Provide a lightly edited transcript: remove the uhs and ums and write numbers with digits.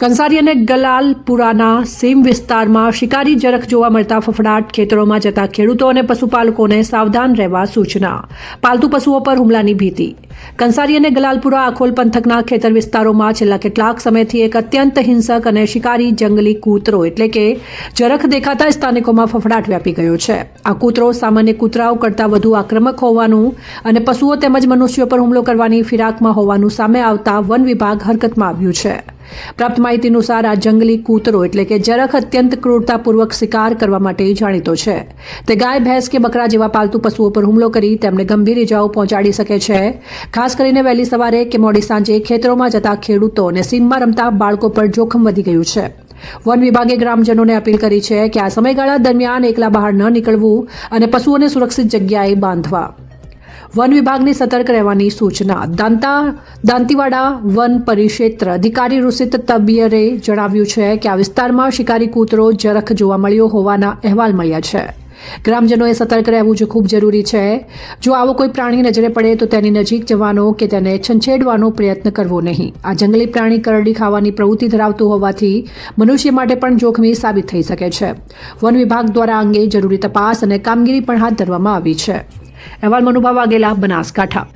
કંસારી અને ગલાલપુરાના સીમ વિસ્તારમાં શિકારી જરખ જોવા મળતા ફફડાટ, ખેતરોમાં જતા ખેડૂતો અને પશુપાલકોને સાવધાન રહેવા સૂચના. પાલતુ પશુઓ પર હુમલાની ભીતિ. કંસારી અને ગલાલપુરા આખોલ પંથકના ખેતર વિસ્તારોમાં છેલ્લા કેટલાક સમયથી એક અત્યંત હિંસક અને શિકારી જંગલી કૂતરો એટલે કે જરખ દેખાતા સ્થાનિકોમાં ફફડાટ વ્યાપી ગયો છે. આ કૂતરો સામાન્ય કૂતરાઓ કરતાં વધુ આક્રમક હોવાનું અને પશુઓ તેમજ મનુષ્યો પર હુમલો કરવાની ફિરાકમાં હોવાનું સામે આવતા વન વિભાગ હરકતમાં આવ્યું છે. પ્રાપ્ત માહિતી અનુસાર આ જંગલી કૂતરો એટલે કે જરખ અત્યંત ક્રૂરતાપૂર્વક શિકાર કરવા માટે જાણીતો છે. તે ગાય, ભેંસ કે બકરા જેવા પાલતુ પશુઓ પર હુમલો કરી તેમને ગંભીર ઇજાઓ પહોંચાડી શકે છે. ખાસ કરીને વહેલી સવારે કે મોડી સાંજે ખેતરોમાં જતા ખેડૂતો અને સીમમાં રમતા બાળકો પર જોખમ વધી ગયું છે. વન વિભાગે ગ્રામજનોને અપીલ કરી છે કે આ સમયગાળા દરમિયાન એકલા બહાર ન નીકળવું અને પશુઓને સુરક્ષિત જગ્યાએ બાંધવા. વન વિભાગની સતર્ક રહેવાની સૂચના. દાંતીવાડા વન પરિક્ષેત્ર અધિકારી ઋષિત તબિયરે જણાવ્યું છે કે આ વિસ્તારમાં શિકારી કૂતરો જરખ જોવા મળ્યો હોવાના અહેવાલ મળ્યા છે. ગ્રામજનોએ સતર્ક રહેવું જો ખૂબ જરૂરી છે. જો આવો કોઈ પ્રાણી નજરે પડે તો તેની નજીક જવાનો કે તેને છંછેડવાનો પ્રયત્ન કરવો નહીં. આ જંગલી પ્રાણી કરડી ખાવાની પ્રવૃત્તિ ધરાવતું હોવાથી મનુષ્ય માટે પણ જોખમી સાબિત થઈ શકે છે. વન વિભાગ દ્વારા આ અંગે જરૂરી તપાસ અને કામગીરી પણ હાથ ધરવામાં આવી છે. અહેવાલ મનુભા વાઘેલા, બનાસકાંઠા.